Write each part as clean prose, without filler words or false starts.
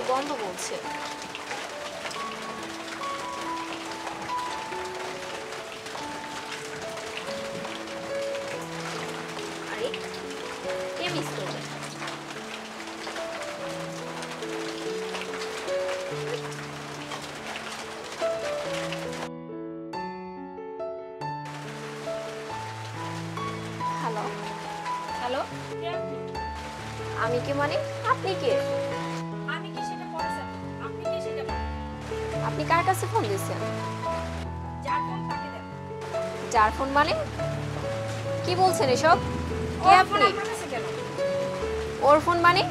গন্ধ বলছে। আরে কে মিস করবে? হ্যালো হ্যালো, আমি কে মানে? আপনি কে? আমি কি সেটা পরে যাব, আপনি কি সেটা বলেন। আপনি কার কাছে ফোন দিয়েছেন? যার ফোন তাকে দেন। যার ফোন মানে? কি বলছেন এসব? কে ওর ফোন আপনি? আপনার কাছে কেন? ওর ফোন মানে?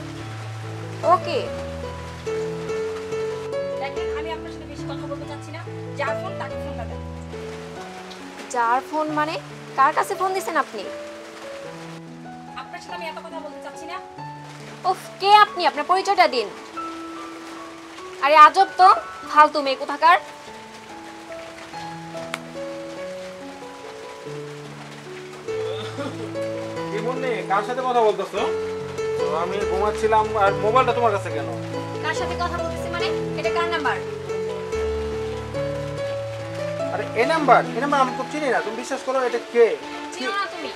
ওকে। দেখেন আমি আপনার সাথে বেশি কথা বলতে চাচ্ছি না, যার ফোন তাকে ফোনটা দেন। যার ফোন মানে? কার কাছে ফোন দিয়েছেন আপনি? আপনার সাথে আমি এত কথা বলতে চাচ্ছি না। উফ, কে আপনি? আপনার পরিচয়টা দিন। আরে আজব তো, ফালতু মেয়ে কোথাকার। কি বললি? কার সাথে কথা বলতেছো? তো আমি ঘুমাচ্ছিলাম, আর মোবাইলটা তোমার কাছে কেন? কার সাথে কথা বলতেছি মানে? এটা কার নাম্বার? আরে এই নাম্বার আমি তো চিনি না, তুমি বিশ্বাস করো এটা কে? চিনো না তুমি?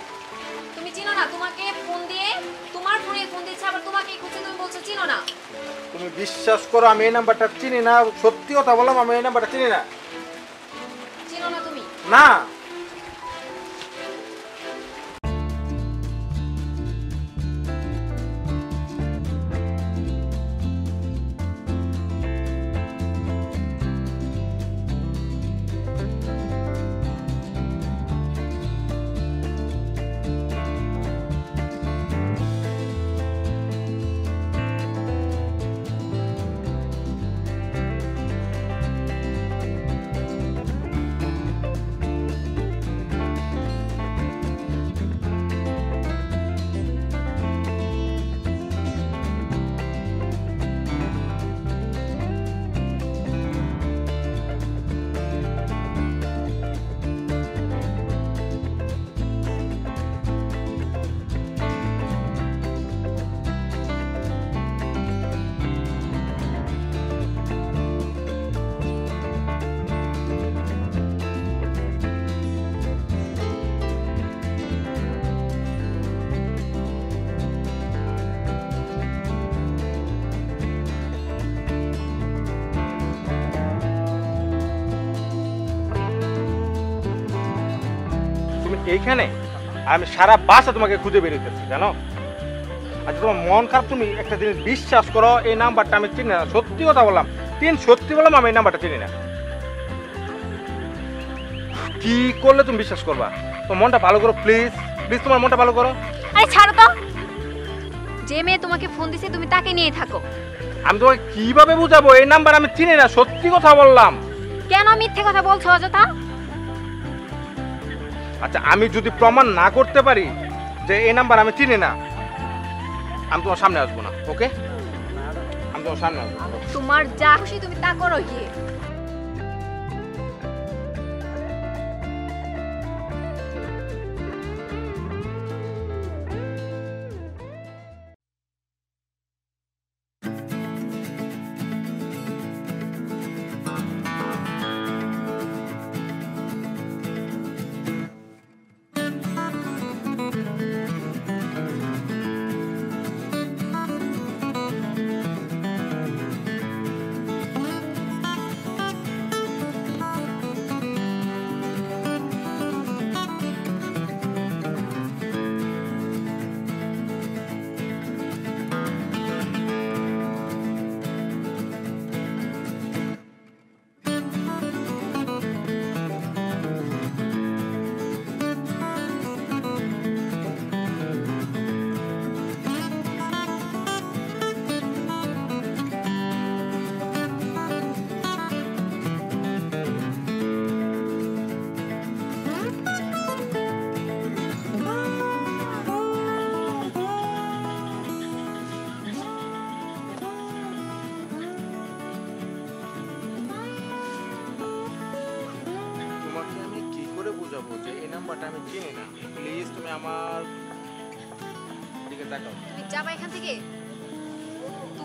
তুমি চিনো না? তোমাকে ফোন দিয়ে তোমার ফোনে ফোন দিচ্ছে, আবার তোমাকে খুঁজে তুমি বলছো চিনো না। তুমি বিশ্বাস করো আমি এই নাম্বারটা চিনি না, সত্যি কথা বললাম, আমি এই নাম্বারটা চিনি না। চিনো না তুমি? না। এইখানে আমি সারা বাসা তোমাকে খুঁজে বেরোতেছি, জানো? আচ্ছা তোমার মন খারাপ, তুমি একটা জিনিস বিশ্বাস করো, এই নাম্বারটা আমি চিনি না, সত্যি কথা বললাম, সত্যি বললাম, আমি এই নাম্বারটা চিনি না। কি করলে তুমি বিশ্বাস করবা? তোমার মনটা ভালো করো প্লিজ, প্লিজ তোমার মনটা ভালো করো। আরে ছাড়ো তো, যে মেয়ে তোমাকে ফোন দিছে তুমি তাকে নিয়ে থাকো। আমি তোমাকে কিভাবে বুঝাবো? এই নাম্বার আমি চিনি না, সত্যি কথা বললাম। কেন মিথ্যে কথা বলছো অযথা? আচ্ছা আমি যদি প্রমাণ না করতে পারি যে এই নাম্বার আমি চিনি না, আমি তোমার সামনে আসবো না, ওকে? আমি তোমার সামনে আসবো। তোমার যা খুশি তুমি তা করো গিয়ে। আমি চিনি না, প্লিজ তুমি আমার দিকে তাকাও। তুমি যাবা এখান থেকে।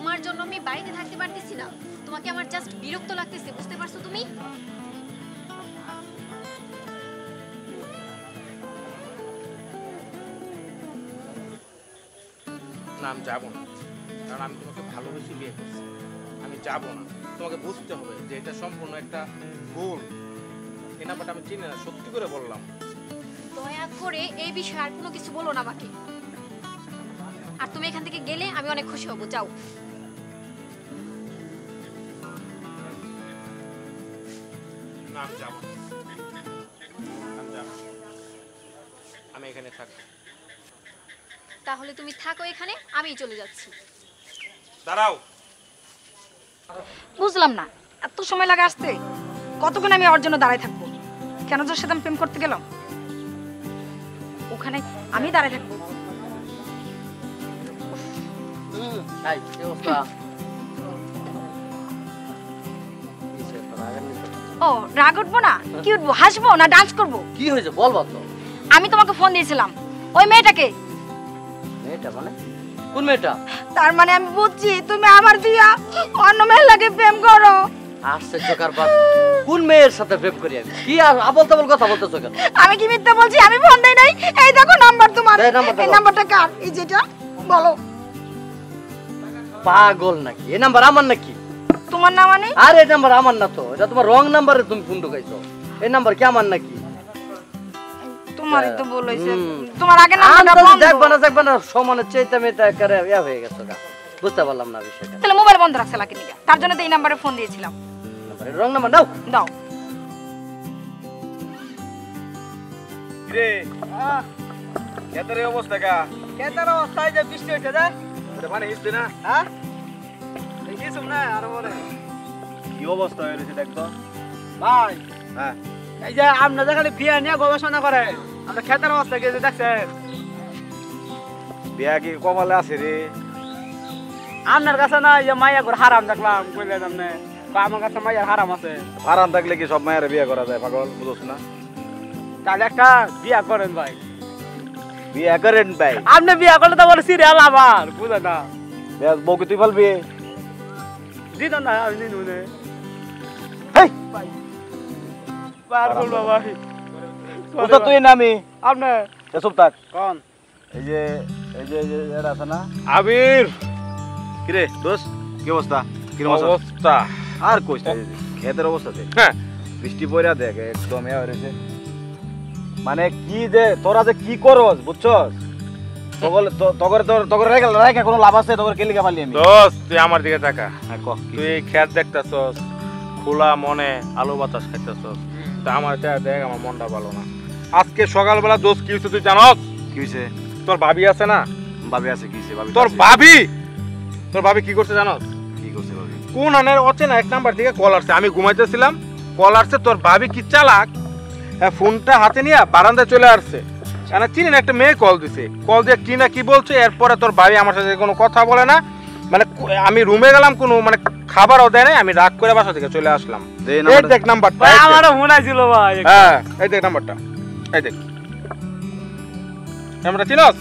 তোমার জন্য আমি বাড়িতে থাকতে পারতেছি না, তোমাকে আমার জাস্ট বিরক্ত লাগতেছে, বুঝতে পারছো তুমি? না আমি যাবো না, কারণ আমি তোমাকে ভালোবেসে বিয়ে করছি। আমি যাবো না, তোমাকে বুঝতে হবে যে এটা সম্পূর্ণ একটা ভুল। এই নাম্বারটা আমি চিনি না, সত্যি করে বললাম। দয়া করে এই বিষয়ে আর কোনো কিছু বলো না আমাকে। আর তুমি এখান থেকে গেলে আমি অনেক খুশি হব। যাও। না আমি যাবো না, আমি যাবো না। আমি এখানে থাকবো। তাহলে তুমি থাকো এখানে, আমিই চলে যাচ্ছি। দাঁড়াও। বুঝলাম না, এত সময় লাগে আসতে? কতক্ষণ আমি ওর জন্য দাঁড়ায় থাকবো? কেন তোর সাথে আমি প্রেম করতে গেলাম? ওখানে আমি দাঁড়ায় থাকবো? এই কি অবস্থা? ও রাগ উঠবো না? কি উঠবো? হাসবো না ডান্স করবো? কি হয়েছে বলবা তো? আমি তোমাকে ফোন দিয়েছিলাম, ওই মেয়েটাকে। মেয়েটা মানে? কোন মেয়েটা? তার মানে আমি বুঝছি তুমি আমার দিয়া অন্য মেয়ের লাগে প্রেম করো। আসছে চোকার বাদ। কোন মেয়ের সাথে প্রেম করি আমি? কি আর আবল তাবল কথা বলতেছো কেন? আমি কি মিথ্যা বলছি? আমি ফোন দেই নাই। এই দেখো নাম্বার তোমার। এই নাম্বারটা এই বলো। নাম্বারটা কার? এই যেটা বলো। পাগল নাকি? এই নাম্বার আমার নাকি? তোমার না মানে? আরে এই নাম্বার আমার না তো, এটা তোমার রং নাম্বারে তুমি ফোন ঢুকাইছো। এই নাম্বার কি আমার নাকি? তোমারই তো বলেছে। হুম। তোমার আগে নাম্বারটা আন্দাজে বন্ধ। দেখবা না সমানে চেইতা মেটা করে ইয়া হয়ে গেছে গা। বুঝতে পারলাম না বিষয়টা। তাহলে মোবাইল বন্ধ রাখছে লাকি নিকা। তার জন্য তো এই নাম্বারে ফোন দিয়েছিলাম। নাম্বারে রং নাম্বার দাও। দাও। রে কেতার অবস্থা কা? কেতার অবস্থায় যে বৃষ্টি হইছে যে এটা মানে হিসছে না? হ্যাঁ এই কিছু না আর বলে কি অবস্থা হয়েছে দেখতো? ভাই হ্যাঁ এই যে আপনি যেখানে বিয়ে নিয়ে গবেষণা করে আমরা খেতার অবস্থা গেছে দেখছেন বিয়া কি কমালে আছে রে? আপনার কাছে না এই যে মাইয়া করে হারাম দেখলাম কইলেন আপনি আমার কাছে মাইয়ার হারাম আছে আরাম থাকলে কি সব মায়ের বিয়ে করা যায়? পাগল বুঝছ না? তাহলে একটা বিয়া করেন ভাই বিয়ে করেন ভাই। আপনি বিয়া করলে তো বলে সিরিয়াল আমার বুঝে না বিয়া বউকে তুই বলবি? দিত না আপনি নুনে হেই পার করবো ভাই ওটা তুই নামি আপনি এসব থাক। কোন এই যে এটা আছে না আবির। কিরে দোস্ত কি অবস্থা? কি অবস্থা? আর কইছ না খেতের অবস্থা দেখ। হ্যাঁ বৃষ্টি পড়া দেখ একদম এ হয়েছে। মানে কি যে তোরা যে কি করস বুঝছস? তগরে রেখে কোনো লাভ আছে? তগরে কেলিকা পালি আমি দোস্ত তুই আমার দিকে তাকা। তুই তুই খেত দেখতেছস, খোলা মনে আলু বাতাস খাইতেছস। তা আমার দেখ, আমার মনটা ভালো না। আজকে সকালবেলা দোস্ত কি হয়েছে তুই জানস? কি হয়েছে? তোর ভাবি আছে না? ভাবি আছে কি হয়েছে? ভাবি তোর ভাবি কি করছে জানস? কি করছে ভাবি? কোন আনের অচেনা এক নাম্বার থেকে কল আসছে। আমি ঘুমাইতেছিলাম, কল আসছে। তোর ভাবি কি চালাক, ফোনটা হাতে নিয়ে বারান্দায় চলে আসছে। চিনি না একটা মেয়ে কল দিছে, কল দিয়ে কি না কি বলছে। এরপরে তোর ভাবি আমার সাথে কোনো কথা বলে না। মানে আমি রুমে গেলাম, কোনো মানে খাবারও দেয় নাই। আমি রাগ করে বাসা থেকে চলে আসলাম। এই দেখ নাম্বারটা। আমারও মনে ছিল ভাই। হ্যাঁ এই দেখ নাম্বারটা, এই দেখ নাম্বারটা চিনস?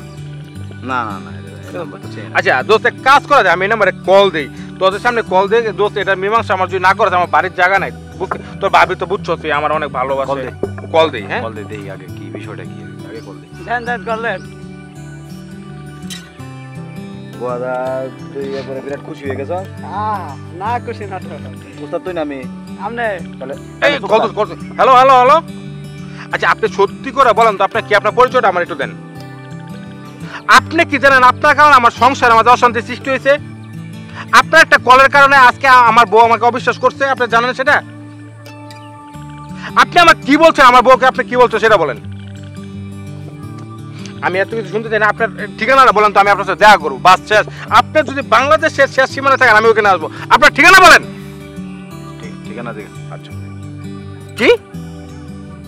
না না না এটা নাম্বারটা চেঞ্জ। আচ্ছা দোস্ত এক কাজ করা যায়, আমি এই নাম্বারে কল দিই, তোদের সামনে কল দিই। দোস্ত এটা মীমাংসা আমার যদি না করে আমার বাড়ির জায়গা নাই। তোর ভাবি তো বুঝছো তুই আমার অনেক ভালোবাসে। কল দিই। হ্যাঁ কল দে দেই আগে কি বিষয়টা কি আগে কল দে। ধ্যান ধ্যান করলেন গোয়াদা তুই এবারে বিরাট খুশি হয়ে গেছ? না খুশি না তো উস্তাদ তুই নামি আপনি তাহলে এই call call. Hello hello hello. আচ্ছা আপনি সত্যি করে বলেন তো, আপনার কি আপনার পরিচয়টা আমার একটু দেন। আপনি কি জানেন আপনার কারণে আমার সংসারে আমাদের অশান্তি সৃষ্টি হয়েছে? আপনার একটা কলের কারণে আজকে আমার বউ আমাকে অবিশ্বাস করছে। আপনি জানেন সেটা? আপনি আমার কি বলছেন? আমার বউকে আপনি কি বলছেন সেটা বলেন। আমি এত কিছু শুনতে চাই না। আপনার ঠিকানাটা বলেন তো, আমি আপনার সাথে দেখা করবো। বাস শেষ। আপনি যদি বাংলাদেশের শেষ সীমানা থাকেন আমি ওখানে আসবো। আপনার ঠিকানা বলেন। ঠিকানা দিকে আচ্ছা কি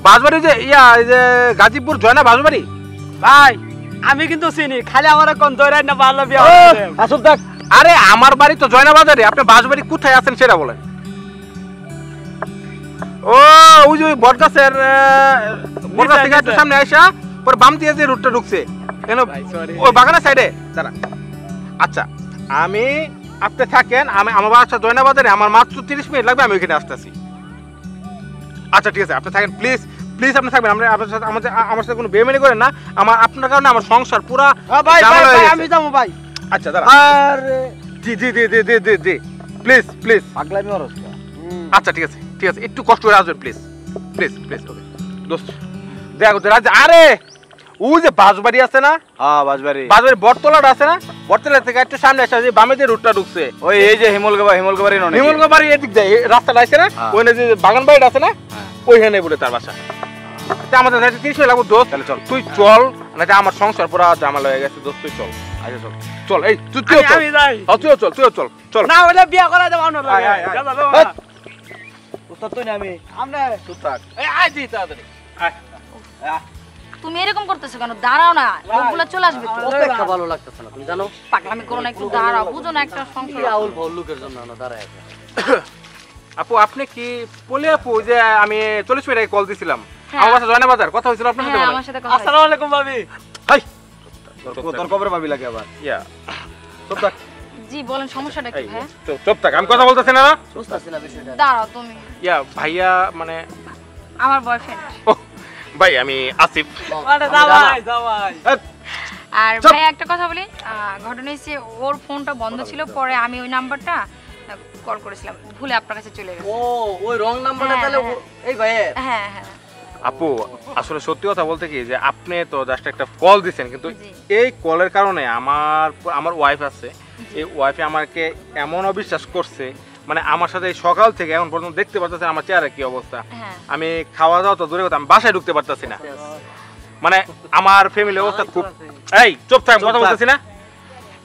বাসবাড়ি? যে ইয়া এই যে গাজীপুর জয়না বাসবাড়ি? ভাই আমি কিন্তু চিনি, খালি আমার কোন দৈরাই না ভালো বিয়া আসুক দেখ। আরে আমার বাড়ি তো জয়না বাজারে। আপনি বাসবাড়ি কোথায় আছেন সেটা বলেন। ও ওই যে বটগাছের থেকে একটু সামনে আসা পরে বাম দিয়ে যে রুটটা ঢুকছে কেন ভাই সরি ওই বাগানের সাইডে দাঁড়া। আচ্ছা আমি আপনি থাকেন, আমি আমার বাসা জয়নাবাজারে, আমার মাত্র 30 মিনিট লাগবে, আমি ওইখানে আসতেছি। আচ্ছা ঠিক আছে, আপনি থাকেন প্লিজ, প্লিজ আপনি থাকবেন। আমরা আপনার সাথে আমার সাথে কোনো বেইমানি করেন না। আপনার কারণে আমার সংসার পুরা ভাই ঝামেলা হয়ে গেছে। আমি যাবো ভাই। আচ্ছা দাঁড়া, আরে জি জি জি জি জি জি জি প্লিজ প্লিজ। পাগলামি করছ না। আচ্ছা ঠিক আছে ঠিক আছে, একটু কষ্ট করে আসবেন প্লিজ প্লিজ প্লিজ। ওকে দোস্ত দেখো রাজ, আরে ওই যে বাসবাড়ি আছে না, হ্যাঁ বাসবাড়ি, বাসবাড়ি বটতলাটা আছে না, বটতলা থেকে একটু সামনে আসে, যে বামে যে রুটটা ঢুকছে, ওই এই যে হিমলগাবাড়ি নয়, হিমলগাবাড়ি এদিক যায়, এই রাস্তাটা আছে না, ওখানে যে বাগান বাড়িটা আছে না, ওইখানে বলে তার বাসা। তা আমাদের 30 মিনিট লাগবে দোস্ত, তাহলে চল। তুই চল, না আমার সংসার পুরা ঝামেলা হয়ে গেছে দোস্ত, তুই চল। আচ্ছা চল চল, এই তুইও চল, আমি যাই। তুইও চল, তুইও চল, চল। না ওটা বিয়া করা যাবে না আয়, আয়, আয়। লাগে। উস্তাদ তুই না আমি আমরা চুপ থাক। এই আই দি তাড়াতাড়ি। আয়। তুমি এরকম করতেছো কেন? দাঁড়াও না, লোকগুলো চলে আসবে তো। অপেক্ষা ভালো লাগতেছে না, তুমি জানো? পাগলামি করো না, একটু দাঁড়াও, বুঝো না একটা কি সংসার। আউল ফাউল লোকের জন্য না দাঁড়ায় আছে। আপু আপনি কি বলে আপু যে আমি 40 মিনিট আগে কল দিছিলাম, হ্যাঁ। আমার বাসা জয়নাবাজার, কথা হয়েছিল আপনার সাথে? হ্যাঁ, মনে আমার হয়? সাথে কথা হয়েছে। আসসালামু আলাইকুম ভাবি। হাই তোর কবরে ভাবি লাগে আবার। ইয়া চুপ থাক, জি বলেন, সমস্যাটা কি এই, ভাই? চুপ থাক, আমি কথা বলতেছি না। বুঝতেছি না বিষয়টা। দাঁড়াও তুমি। ইয়া ভাইয়া মানে আমার বয়ফ্রেন্ড। ও ভাই আমি আসিফ। আরে যাওয়াই যাওয়াই। আর চুপ। ভাই একটা কথা বলি, ঘটনা হচ্ছে ওর ফোনটা বন্ধ ছিল, পরে আমি ওই নাম্বারটা কল করেছিলাম, ভুলে আপনার কাছে চলে গেছে। ও ওই রং নাম্বারটা হ্যাঁ, তাহলে হ্যাঁ। এই ভাইয়ের। হ্যাঁ হ্যাঁ। আপু আসলে সত্যি কথা বলতে কি যে আপনি তো জাস্ট একটা কল দিছেন, কিন্তু জি। এই কলের কারণে আমার ওয়াইফ আছে, এই ওয়াইফে আমাকে এমন অবিশ্বাস করছে, মানে আমার সাথে এই সকাল থেকে এখন পর্যন্ত দেখতে পারতেছেন আমার চেহারা কি অবস্থা। হ্যাঁ। আমি খাওয়া দাওয়া তো দূরে কথা, আমি বাসায় ঢুকতে পারতেছি না, মানে আমার ফ্যামিলির অবস্থা খুব। এই চুপ থাক, কথা বলতেছি না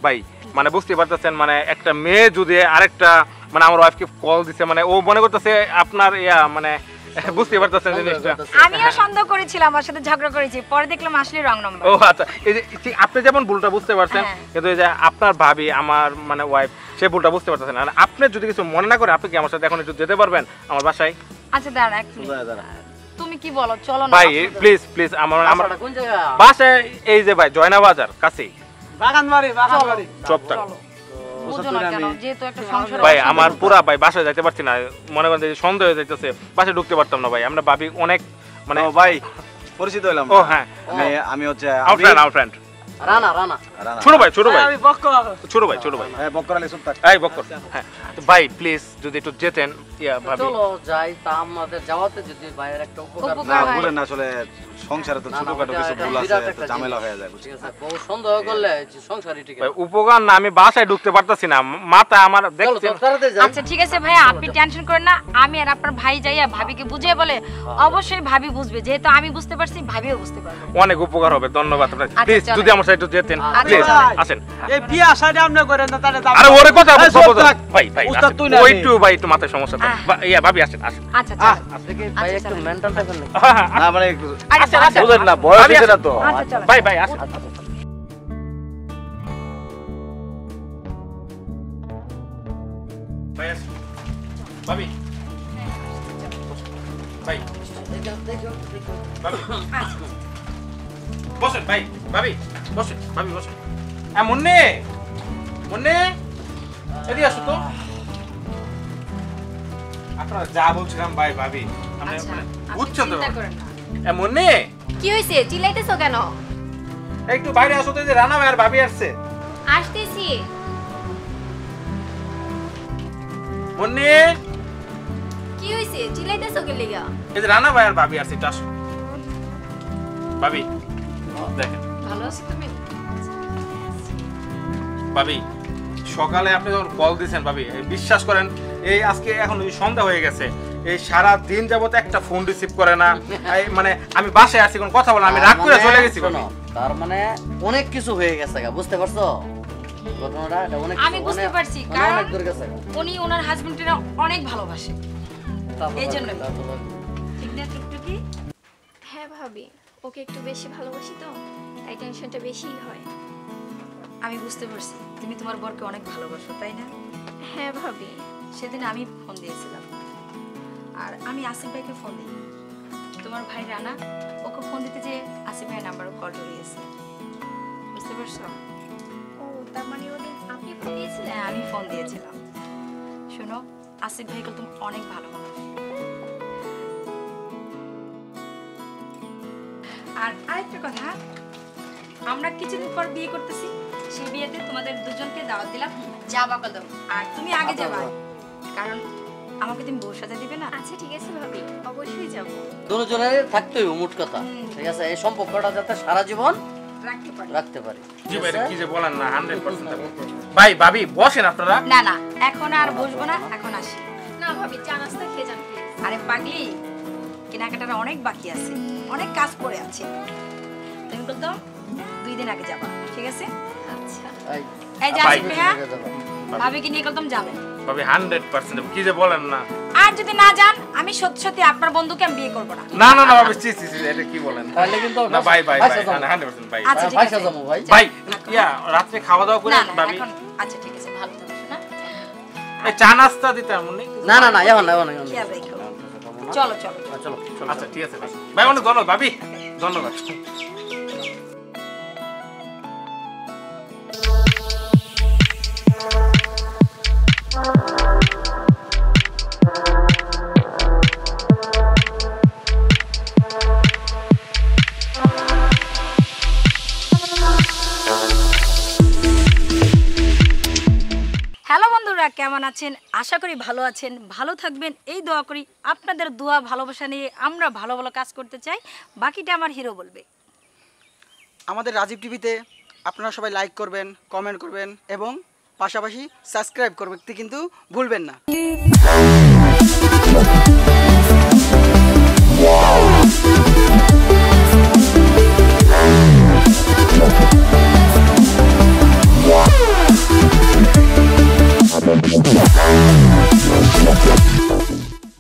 ভাই, মানে বুঝতে পারতেছেন, মানে একটা মেয়ে যদি আরেকটা মানে আমার ওয়াইফকে কল দিছে, মানে ও মনে করতেছে আপনার ইয়া, মানে বুঝতে পারতেছেন জিনিসটা। আমিও সন্দেহ করেছিলাম, ওর সাথে ঝগড়া করেছি, পরে দেখলাম আসলে রং নাম্বার। ও আচ্ছা, এই যে ঠিক আপনি যেমন ভুলটা বুঝতে পারছেন, হ্যাঁ। কিন্তু এই যে আপনার ভাবি আমার মানে ওয়াইফ, সে ভুলটা বুঝতে পারতেছেন। আর আপনি যদি কিছু মনে না করে, আপনি কি আমার সাথে এখন একটু যেতে পারবেন আমার বাসায়? আচ্ছা দাঁড়া এক মিনিট। তুমি কি বলো, চলো না। ভাই প্লিজ প্লিজ, আমার বাসাটা কোন জায়গা? বাসায় এই যে ভাই জয়নাবাজার কাছেই। বাগানবাড়ি বাগানবাড়ি। চুপ থাক চলো। বুঝো না কেন, যেহেতু একটা সংসার। ভাই, আমার পুরা ভাই বাসায় যাইতে পারছি না, মনে করেন যে সন্দেহ হয়ে যাইতেছে, বাসায় ঢুকতে পারতাম না ভাই। আমরা ভাবি অনেক মানে ও ভাই পরিচিত হইলাম। ও হ্যাঁ, আমি হচ্ছে আউট ফ্রেন্ড রানা রানা। ছোট ভাই আমি বক্ক। ছোট ভাই হ্যাঁ বক্কর আলী চুপ থাক। এই বকর। হ্যাঁ তো ভাই প্লিজ যদি একটু যেতেন, ইয়া ভাবি। চলো যাই, তা আমাদের যাওয়াতে যদি ভাইয়ের একটা উপকার উপকার না হয়। বলেন না, আসলে সংসারে তো না, না, ছোটখাটো ওটা কিছু একটা ভুল আছে, বিরাট তো একটা ঝামেলা জিনিস। হয়ে যায়। ঠিক আছে, বহু সন্দেহ করলে যে সংসারই ঠিক ভাই আছে। উপকার না, আমি বাসায় ঢুকতে পারতাছি না, মাথা আমার চলো দেখছেন। চলো, তাড়াতাড়ি যাই। আচ্ছা ঠিক আছে ভাইয়া, আপনি টেনশন করেন না, আমি আর আপনার ভাই যাইয়া ভাবিকে বুঝিয়ে বলে, অবশ্যই ভাবি বুঝবে, যেহেতু আমি বুঝতে পারছি ভাবিও বুঝতে পারবে। অনেক উপকার হবে, ধন্যবাদ আপনার। আচ্ছা, প্লিজ চলেন। যদি আমার সাথে একটু যেতেন, আচ্ছা, প্লিজ চলেন। আসেন। এই বিয়া শাড়ি আপনি করেন না তাহলে আরে ওরে কথা এই, চুপ থাক। ভাই ভাই উস্তাদ আসেন। তুই না ওই আমি। একটু ভাই একটু মাথায় সমস্যা তো। ইয়া ভাবি আসেন আসেন। আচ্ছা চলো। আপনি কি ভাই একটু মেন্টাল টাইপের নাকি? না মানে একটু আচ্ছা আচ্ছা বুঝেন না, বয়স ভাবি হয়েছে না আসেন। তো। আচ্ছা চলো। ভাই ভাই আসেন। ভাই আসেন। ভাবি ভাই ভাবি বসেন, ভাই ভাবি বসেন, ভাবি বসেন। মুন্নে মুন্নে এদিকে আসো তো। আপনারা যা বলছিলাম ভাই ভাবি, আপনি আচ্ছা, মানে আপনি বুঝছেন তো? চিন্তা করেন না। মুন্নে কি হয়েছে, চিল্লাইতেছো কেন? একটু বাইরে আসো তো, এই যে রানা ভাই আর ভাবি আসছে। আসতেছি। মুন্নে কি হয়েছে, চিল্লাইতেছো কে লিগা? এই যে রানা ভাই আর ভাবি আসছে, একটু আসো। ভাবি দেখেন ভালো আছো তুমি? ভাবি, সকালে আপনি যখন কল দিয়েছেন ভাবি, এই বিশ্বাস করেন এই আজকে এখন ওই সন্ধ্যা হয়ে গেছে, এই সারা দিন যাবত একটা ফোন রিসিভ করে না। এই মানে আমি বাসায় আছি, কোন কথা বলা, আমি রাগ করে চলে গেছি ভাবি। শোনো, তার মানে অনেক কিছু হয়ে গেছে গা, বুঝতে পারছো ঘটনাটা? এটা অনেক আমি কিছু, বুঝতে মানে পারছি, অনেক কারণ দূর গেছে গা। উনি ওনার হাজবেন্ডের অনেক ভালোবাসে, তারপর এই জন্যই। তারপর ঠিক না টুকটুকি? হ্যাঁ ভাবি, ওকে একটু বেশি ভালোবাসি তো, তাই টেনশনটা বেশিই হয়। আমি বুঝতে পারছি তুমি তোমার বরকে অনেক ভালোবাসো, তাই না? হ্যাঁ ভাবি। সেদিন আমি ফোন দিয়েছিলাম, আর আমি আসিফ ভাইকে ফোন দিই। তোমার ভাই রানা ওকে ফোন দিতে যে আসিফ ভাইয়ের নাম্বারে কল ধরিয়েছে, বুঝতে পারছো? ও তার মানে ওদিন আপনি ফোন দিয়েছিলেন? হ্যাঁ আমি ফোন দিয়েছিলাম। শোনো, আসিফ ভাই তুমি অনেক ভালো মানুষ। আর আরেকটা কথা, আমরা কিছুদিন পর বিয়ে করতেছি, সেই বিয়েতে তোমাদের দুজনকে দাওয়াত দিলাম, যাবা কদম। আর তুমি আগে যাবা, কারণ আমাকে তুমি বউ সাজা দিবে না। আচ্ছা ঠিক আছে ভাবি, অবশ্যই যাব। দুজনের থাকতেই মোট কথা, ঠিক আছে? এই সম্পর্কটা যাতে সারা জীবন রাখতে পারি। জি ভাই, কি যে বলেন না, 100% ভাই ভাবি বসেন আপনারা। না না, এখন আর বসবো না, এখন আসি। না ভাবি, চা নাস্তা খেয়ে যান প্লিজ। আরে পাগলি, কেনাকাটার অনেক বাকি আছে, অনেক কাজ পড়ে আছে। তুমি বলতো 2 দিন আগে যাবা, ঠিক আছে? আচ্ছা এই যে আসিফ ভাইয়া, ভাবিকে নিয়ে কলতম যাবেন ভাবি 100%। কি যে বলেন না। আর যদি না যান, আমি সত্যি সত্যি আপনার বন্ধুকে আমি বিয়ে করব না। না না না ভাবি, ছি ছি ছি, এটা কি বলেন? তাহলে কিন্তু না ভাই ভাই ভাই 100% ভাই। আচ্ছা ঠিক ভাই আছে সাজামু ভাই। ভাই ইয়া রাতে খাওয়া দাওয়া করে না না ভাবি। এখন আচ্ছা ঠিক আছে, ভালো থাকো না, এই চা নাস্তা দিতে এমন নেই। না না না, এখন না, এখন না। খেয়াল রেখো। চলো চলো চলো চলো। আচ্ছা ঠিক আছে ভাই। ভাই অনেক ধন্যবাদ ভাবি, ধন্যবাদ। হ্যালো বন্ধুরা, কেমন আছেন? আশা করি ভালো আছেন, ভালো থাকবেন এই দোয়া করি। আপনাদের দোয়া ভালোবাসা নিয়ে আমরা ভালো ভালো কাজ করতে চাই, বাকিটা আমার হিরো বলবে। আমাদের রাজীব টিভিতে আপনারা সবাই লাইক করবেন, কমেন্ট করবেন এবং পাশাপাশি সাবস্ক্রাইব করতে কিন্তু ভুলবেন না।